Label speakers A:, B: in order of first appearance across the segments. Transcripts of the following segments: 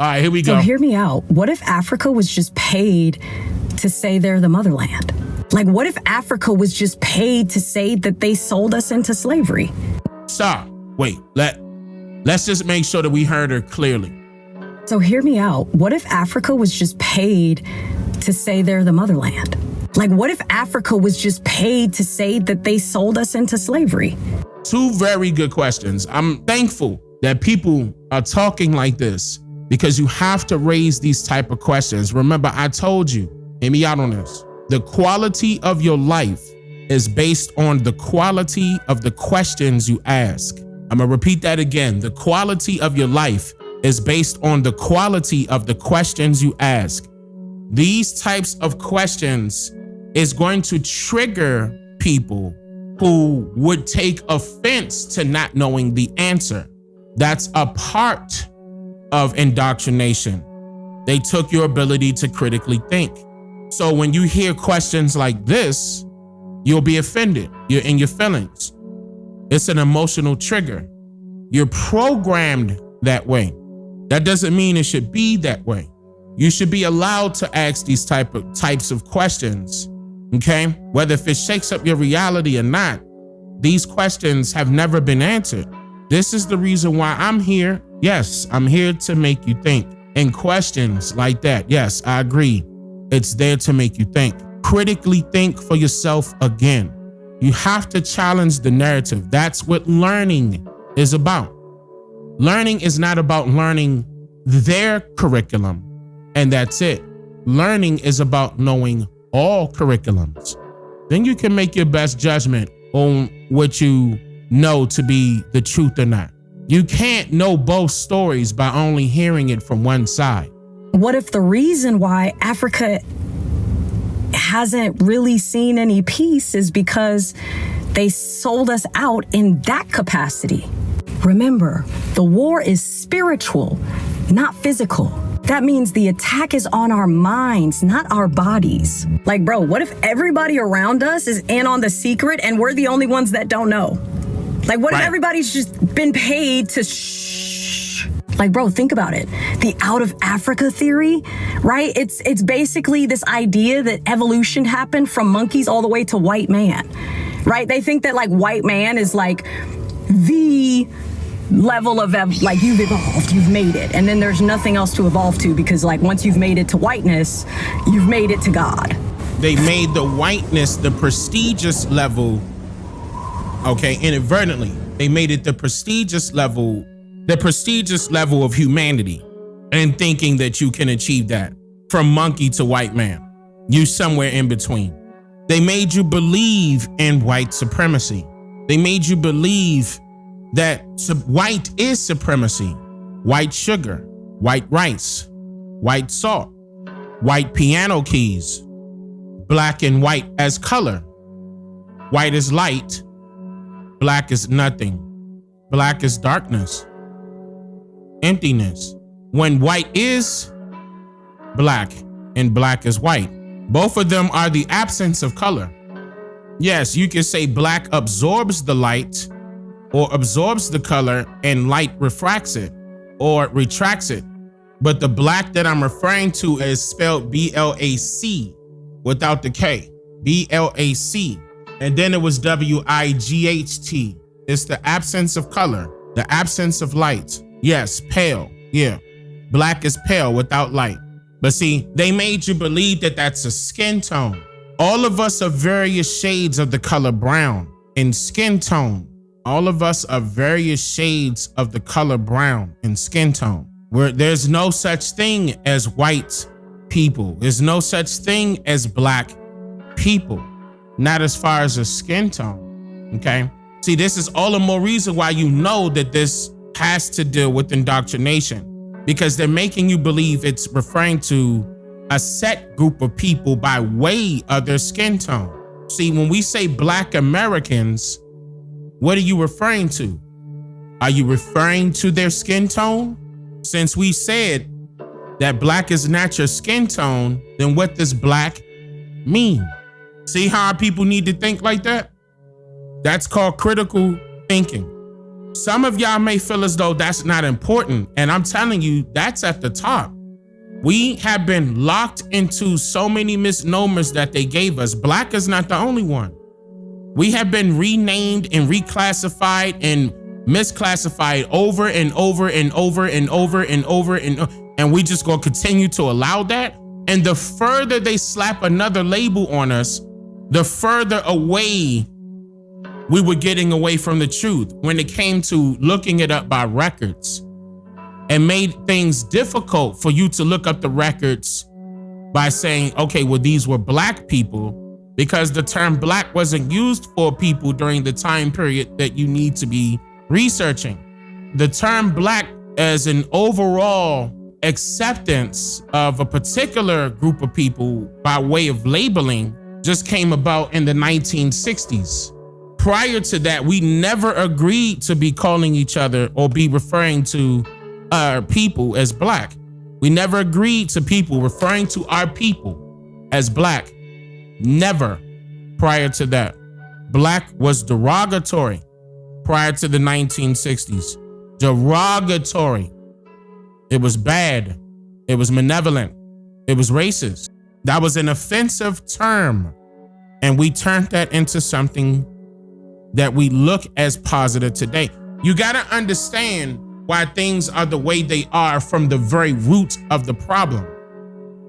A: All right, here we go.
B: So hear me out. What if Africa was just paid to say they're the motherland? Like, what if Africa was just paid to say that they sold us into slavery?
A: Stop. Wait, let's just make sure that we heard her clearly.
B: So hear me out. What if Africa was just paid to say they're the motherland? Like, what if Africa was just paid to say that they sold us into slavery?
A: Two very good questions. I'm thankful that people are talking like this because you have to raise these type of questions. Remember, I told you, hear me out on this. The quality of your life is based on the quality of the questions you ask. I'm gonna repeat that again. The quality of your life is based on the quality of the questions you ask. These types of questions is going to trigger people who would take offense to not knowing the answer. That's a part of indoctrination. They took your ability to critically think. So when you hear questions like this, you'll be offended. You're in your feelings. It's an emotional trigger. You're programmed that way. That doesn't mean it should be that way. You should be allowed to ask these types of questions, okay? Whether if it shakes up your reality or not, these questions have never been answered. This is the reason why I'm here. Yes, I'm here to make you think. And questions like that, yes, I agree. It's there to make you think. Critically think for yourself again. You have to challenge the narrative. That's what learning is about. Learning is not about learning their curriculum, and that's it. Learning is about knowing all curriculums. Then you can make your best judgment on what you know to be the truth or not. You can't know both stories by only hearing it from one side.
B: What if the reason why Africa hasn't really seen any peace is because they sold us out in that capacity? Remember, the war is spiritual, not physical. That means the attack is on our minds, not our bodies. Like, bro, what if everybody around us is in on the secret and we're the only ones that don't know? Like, what if everybody's just been paid to shh? Like, bro, think about it. The out of Africa theory, right? It's basically this idea that evolution happened from monkeys all the way to white man, right? They think that like white man is like the level of like you've evolved, you've made it, and then there's nothing else to evolve to because like once you've made it to whiteness, you've made it to God.
A: They made the whiteness the prestigious level, okay, inadvertently. They made it the prestigious level of humanity, and thinking that you can achieve that from monkey to white man. You somewhere in between. They made you believe in white supremacy. They made you believe that white is supremacy. White sugar, white rice, white salt, white piano keys, black and white as color. White is light, black is nothing. Black is darkness, emptiness. When white is black and black is white, both of them are the absence of color. Yes, you can say black absorbs the light or absorbs the color and light refracts it or retracts it. But the black that I'm referring to is spelled B-L-A-C without the K, B-L-A-C. And then it was W-I-G-H-T. It's the absence of color, the absence of light. Yes, pale, yeah. Black is pale without light. But see, they made you believe that that's a skin tone. All of us are various shades of the color brown in skin tone. All of us are various shades of the color brown in skin tone. Where there's no such thing as white people. There's no such thing as black people. Not as far as a skin tone, okay? See, this is all the more reason why you know that this has to deal with indoctrination, because they're making you believe it's referring to a set group of people by way of their skin tone. See, when we say Black Americans, what are you referring to? Are you referring to their skin tone? Since we said that black is not your skin tone, then what does black mean? See how people need to think like that? That's called critical thinking. Some of y'all may feel as though that's not important. And I'm telling you, that's at the top. We have been locked into so many misnomers that they gave us. Black is not the only one. We have been renamed and reclassified and misclassified over and over and over and over and over and we just gonna continue to allow that. And the further they slap another label on us, the further away we were getting away from the truth when it came to looking it up by records, and made things difficult for you to look up the records by saying, okay, well, these were black people, because the term black wasn't used for people during the time period that you need to be researching. The term black as an overall acceptance of a particular group of people by way of labeling just came about in the 1960s. Prior to that, we never agreed to be calling each other or be referring to our people as black. We never agreed to people referring to our people as black. Never prior to that. Black was derogatory prior to the 1960s. Derogatory. It was bad. It was malevolent. It was racist. That was an offensive term. And we turned that into something that we look as positive today. You got to understand why things are the way they are from the very root of the problem.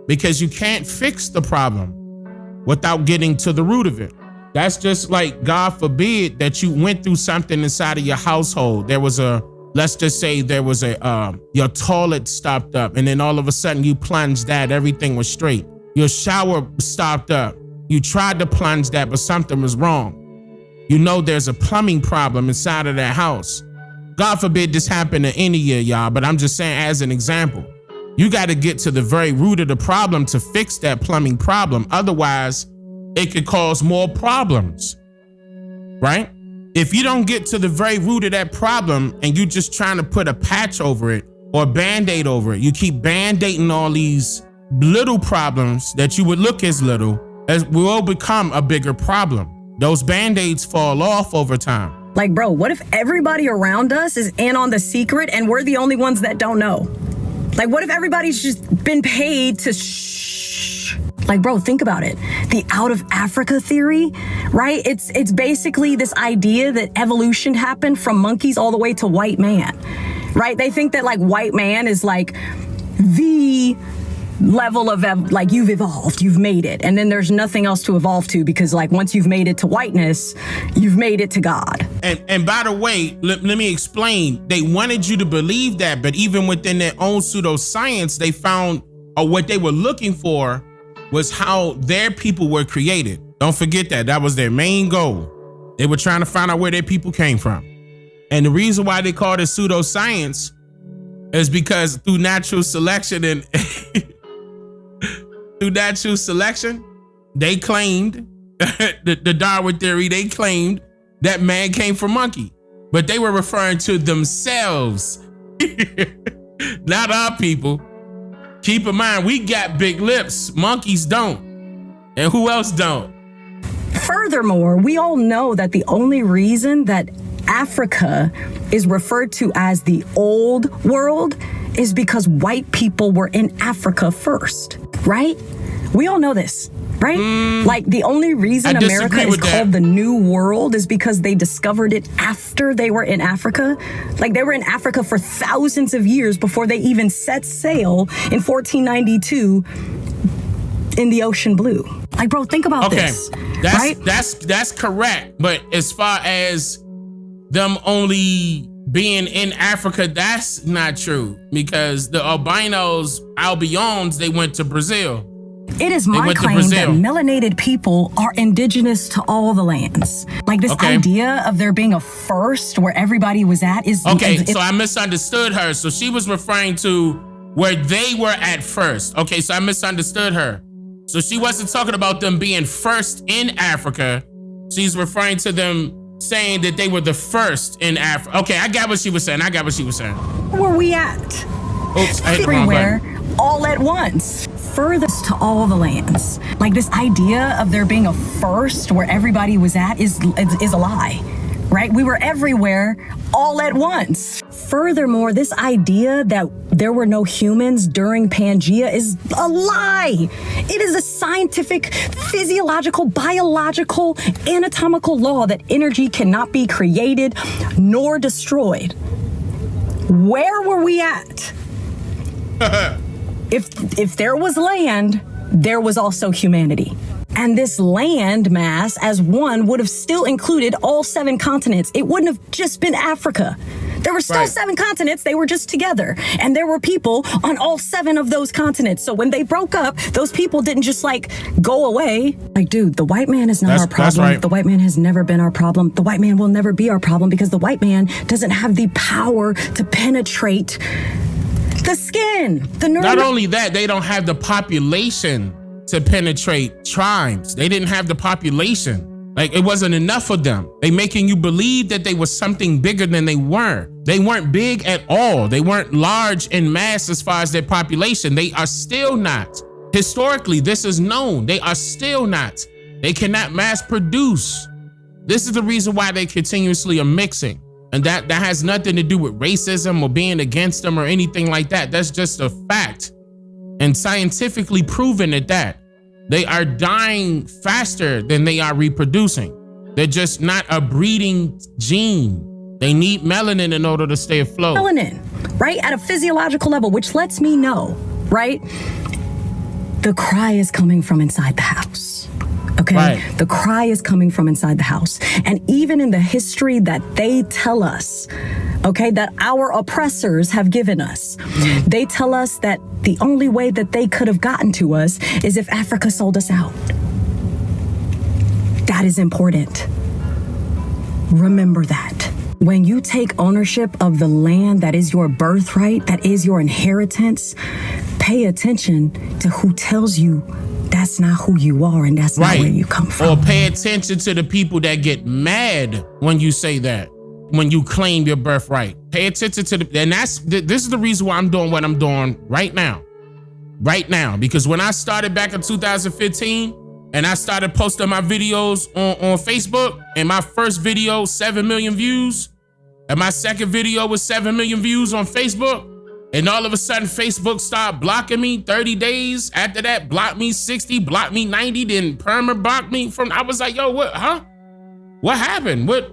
A: Because you can't fix the problem without getting to the root of it. That's just like, God forbid that you went through something inside of your household. There was let's just say there was your toilet stopped up, and then all of a sudden you plunged that, everything was straight. Your shower stopped up. You tried to plunge that, but something was wrong. You know there's a plumbing problem inside of that house. God forbid this happened to any of y'all, but I'm just saying as an example, you got to get to the very root of the problem to fix that plumbing problem. Otherwise, it could cause more problems, right? If you don't get to the very root of that problem and you just trying to put a patch over it or a Band-Aid over it, you keep Band-Aiding all these little problems that you would look as little, as will become a bigger problem. Those Band-Aids fall off over time.
B: Like, bro, what if everybody around us is in on the secret and we're the only ones that don't know? Like, what if everybody's just been paid to shh? Like, bro, think about it. The out of Africa theory, right? It's basically this idea that evolution happened from monkeys all the way to white man, right? They think that like white man is like the level of like you've evolved, you've made it, and then there's nothing else to evolve to, because like once you've made it to whiteness, you've made it to God.
A: And by the way, let me explain. They wanted you to believe that, but even within their own pseudoscience, they found what they were looking for was how their people were created. Don't forget that. That was their main goal. They were trying to find out where their people came from. And the reason why they called it pseudoscience is because through natural selection and through natural selection, they claimed, the Darwin theory, they claimed that man came from monkey. But they were referring to themselves, not our people. Keep in mind, we got big lips, monkeys don't. And who else don't?
B: Furthermore, we all know that the only reason that Africa is referred to as the old world is because white people were in Africa first, right? We all know this, right? Like the only reason America is called the New World is because they discovered it after they were in Africa. Like they were in Africa for thousands of years before they even set sail in 1492 in the ocean blue. Like, bro, think about this. Right?
A: That's correct. But as far as them only being in Africa, that's not true, because the albinos, they went to Brazil.
B: It is my claim that melanated people are indigenous to all the lands. Like this idea of there being a first where everybody was at is...
A: Okay, so I misunderstood her. So she was referring to where they were at first. Okay, so I misunderstood her. So she wasn't talking about them being first in Africa. She's referring to them saying that they were the first in Africa. Okay, I got what she was saying.
B: Where we at?
A: Oops, I hit the wrong button.
B: All at once. Furthest to all the lands. Like this idea of there being a first where everybody was at is a lie. right? We were everywhere all at once. Furthermore, this idea that there were no humans during Pangea is a lie. It is a scientific, physiological, biological, anatomical law that energy cannot be created nor destroyed. Where were we at? If there was land, there was also humanity. And this land mass as one would have still included all 7 continents. It wouldn't have just been Africa. There were still 7 continents. They were just together. And there were people on all 7 of those continents. So when they broke up, those people didn't just like go away. Like, dude, the white man is not our problem. That's right. The white man has never been our problem. The white man will never be our problem because the white man doesn't have the power to penetrate the skin.
A: Not only that, they don't have the population to penetrate tribes. They didn't have the population. Like, it wasn't enough for them. They making you believe that they were something bigger than they were. They weren't big at all. They weren't large in mass as far as their population. They are still not. Historically, this is known. They are still not. They cannot mass produce. This is the reason why they continuously are mixing. And that has nothing to do with racism or being against them or anything like that. That's just a fact. And scientifically proven at that. They are dying faster than they are reproducing. They're just not a breeding gene. They need melanin in order to stay afloat.
B: Melanin, right? At a physiological level, which lets me know, right? The cry is coming from inside the house. Okay?
A: Right.
B: The cry is coming from inside the house. And even in the history that they tell us, okay, that our oppressors have given us, they tell us that the only way that they could have gotten to us is if Africa sold us out. That is important. Remember that. When you take ownership of the land that is your birthright, that is your inheritance, pay attention to who tells you that's not who you are and that's not where you come from.
A: Or pay attention to the people that get mad when you say that, when you claim your birthright. Pay attention to and this is the reason why I'm doing what I'm doing right now. Right now, because when I started back in 2015 and I started posting my videos on Facebook, and my first video, 7 million views, and my second video was 7 million views on Facebook, and all of a sudden Facebook started blocking me 30 days. After that, blocked me 60, blocked me 90, then perma-blocked me from, I was like, yo, what, huh? What happened? What?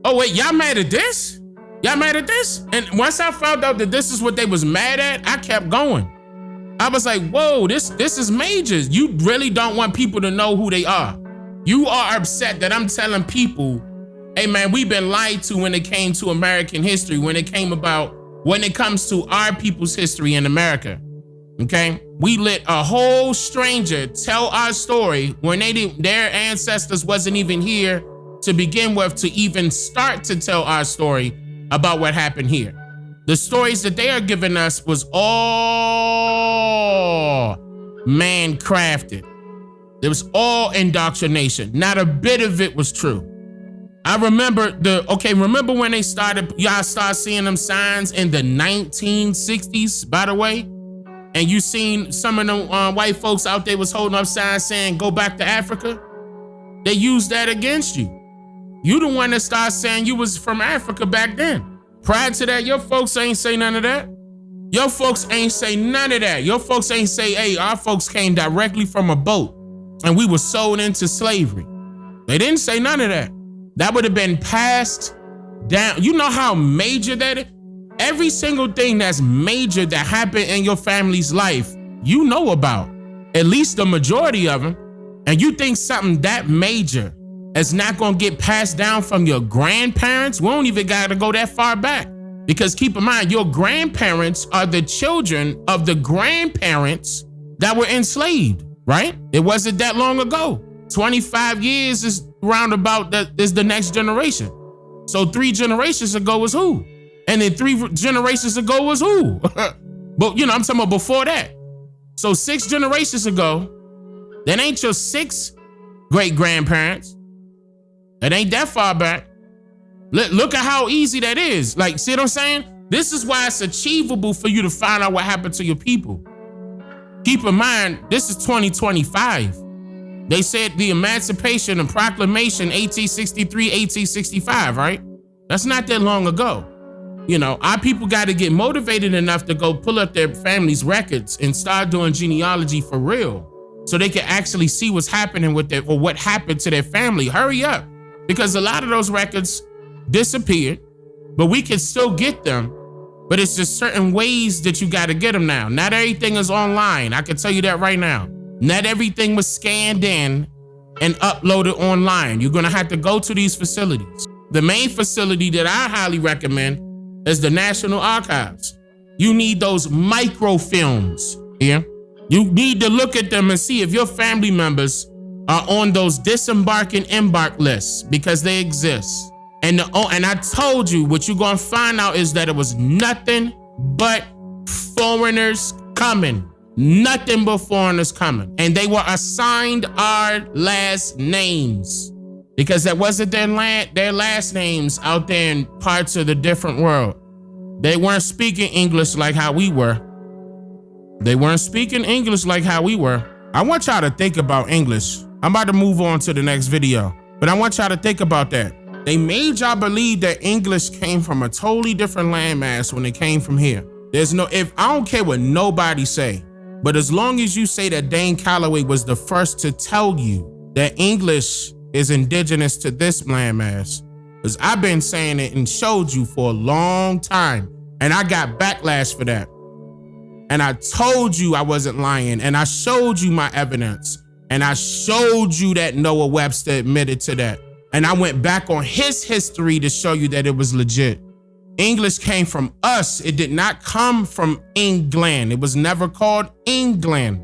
A: Oh, wait, y'all mad at this? Y'all mad at this? And once I found out that this is what they was mad at, I kept going. I was like, whoa, this is major. You really don't want people to know who they are. You are upset that I'm telling people, hey man, we've been lied to when it came to American history, when it comes to our people's history in America, okay? We let a whole stranger tell our story when their ancestors wasn't even here to begin with, to even start to tell our story about what happened here. The stories that they are giving us was all man-crafted. It was all indoctrination. Not a bit of it was true. I remember remember when y'all started seeing them signs in the 1960s, by the way? And you seen some of them white folks out there was holding up signs saying, go back to Africa? They used that against you. You the one that started saying you was from Africa back then. Prior to that, your folks ain't say none of that. Your folks ain't say none of that. Your folks ain't say, hey, our folks came directly from a boat and we were sold into slavery. They didn't say none of that. That would have been passed down. You know how major that is? Every single thing that's major that happened in your family's life, you know about, at least the majority of them. And you think something that major is not going to get passed down from your grandparents? We don't even got to go that far back. Because keep in mind, your grandparents are the children of the grandparents that were enslaved, right? It wasn't that long ago. 25 years is roundabout that is the next generation. So 3 generations ago was who? And then 3 generations ago was who? But I'm talking about before that. So 6 generations ago, that ain't your 6 great grandparents. That ain't that far back. Look at how easy that is. Like, see what I'm saying? This is why it's achievable for you to find out what happened to your people. Keep in mind, this is 2025. They said the Emancipation and Proclamation, 1863, 1865, right? That's not that long ago. You know, our people got to get motivated enough to go pull up their family's records and start doing genealogy for real, so they can actually see what's happening with their, or what happened to their family. Hurry up, because a lot of those records disappeared, but we can still get them. But it's just certain ways that you got to get them now. Not everything is online. I can tell you that right now. Not everything was scanned in and uploaded online. You're going to have to go to these facilities. The main facility that I highly recommend is the National Archives. You need those microfilms here. You need to look at them and see if your family members are on those disembark and embark lists, because they exist. And I told you, what you're gonna find out is that it was nothing but foreigners coming. Nothing but foreigners coming. And they were assigned our last names, because that wasn't their last names out there in parts of the different world. They weren't speaking English like how we were. They weren't speaking English like how we were. I want y'all to think about English. I'm about to move on to the next video, but I want y'all to think about that. They made y'all believe that English came from a totally different landmass when it came from here. I don't care what nobody say, but as long as you say that Dane Calloway was the first to tell you that English is indigenous to this landmass, because I've been saying it and showed you for a long time, and I got backlash for that. And I told you I wasn't lying, and I showed you my evidence, and I showed you that Noah Webster admitted to that. And I went back on his history to show you that it was legit. English came from us. It did not come from England. It was never called England.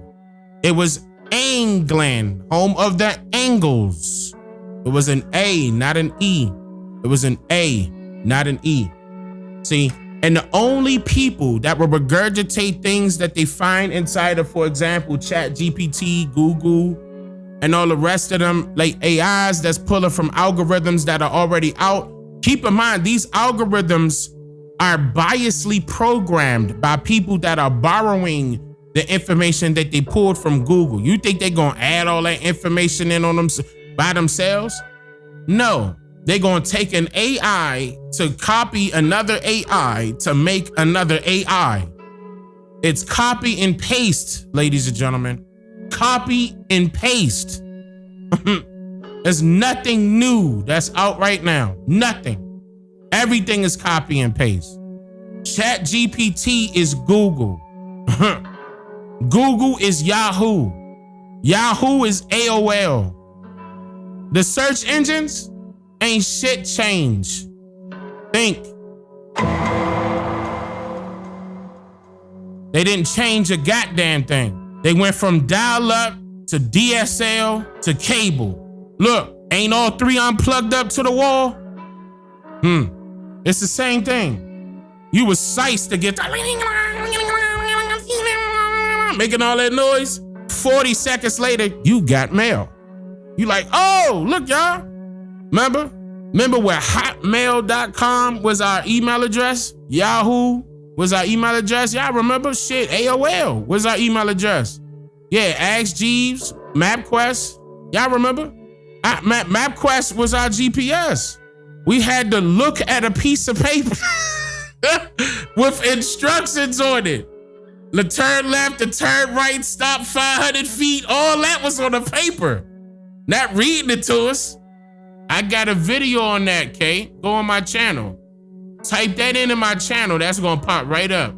A: It was England, home of the Angles. It was an A, not an E. It was an A, not an E. See, and the only people that will regurgitate things that they find inside of, for example, ChatGPT, Google, and all the rest of them, like AIs that's pulling from algorithms that are already out. Keep in mind, these algorithms are biasly programmed by people that are borrowing the information that they pulled from Google. You think they're gonna add all that information in on them by themselves? No, they're gonna take an AI to copy another AI to make another AI. It's copy and paste, ladies and gentlemen. Copy and paste. There's nothing new that's out right now. Nothing. Everything is copy and paste. ChatGPT is Google. Google is Yahoo. Yahoo is AOL. The search engines ain't shit change. Think. They didn't change a goddamn thing. They went from dial-up to DSL to cable. Look, ain't all three unplugged up to the wall? It's the same thing. You was sized to get making all that noise. 40 seconds later, you got mail. You like, oh, look, y'all. Remember where hotmail.com was our email address? Yahoo was our email address. Y'all remember? Shit, AOL was our email address. Yeah, Ask Jeeves, MapQuest. Y'all remember? MapQuest was our GPS. We had to look at a piece of paper with instructions on it. The turn left, the turn right, stop 500 feet. All that was on the paper. Not reading it to us. I got a video on that, Kate. Go on my channel. Type that into my channel. That's gonna pop right up.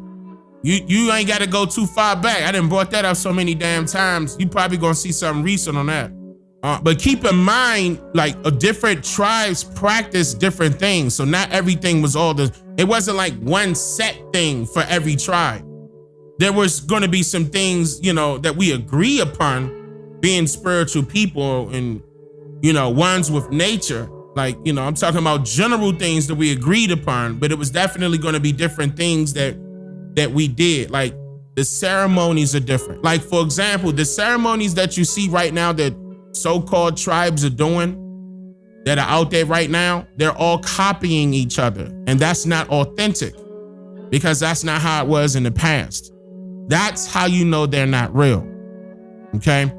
A: You ain't gotta go too far back. I done brought that up so many damn times. You probably gonna see something recent on that. But keep in mind, like, different tribes practice different things. So not everything was it wasn't like one set thing for every tribe. There was gonna be some things, that we agree upon, being spiritual people and, ones with nature. Like, I'm talking about general things that we agreed upon, but it was definitely gonna be different things that we did. Like, the ceremonies are different. Like, for example, the ceremonies that you see right now that so-called tribes are doing, that are out there right now, they're all copying each other. And that's not authentic, because that's not how it was in the past. That's how you know they're not real, okay?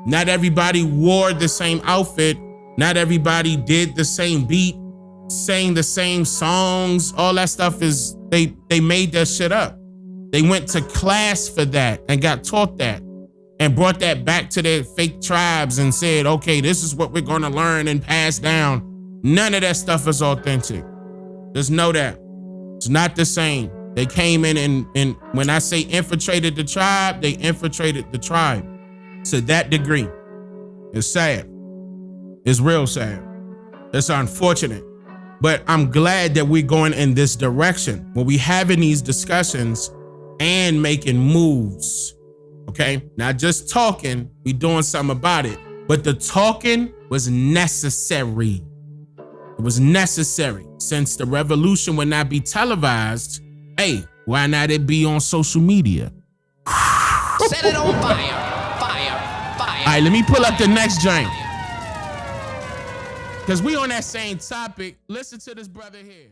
A: Not everybody wore the same outfit. Not everybody did the same beat, sang the same songs. All that stuff is, they made that shit up. They went to class for that and got taught that and brought that back to their fake tribes and said, okay, this is what we're gonna learn and pass down. None of that stuff is authentic. Just know that. It's not the same. They came in and when I say infiltrated the tribe, they infiltrated the tribe to that degree. It's sad. It's real sad. It's unfortunate. But I'm glad that we're going in this direction when we having these discussions and making moves. Okay? Not just talking, we doing something about it. But the talking was necessary. It was necessary. Since the revolution would not be televised, hey, why not it be on social media?
C: Set it on fire, fire, fire.
A: All right, let me pull up the next joint. Because we on that same topic. Listen to this brother here.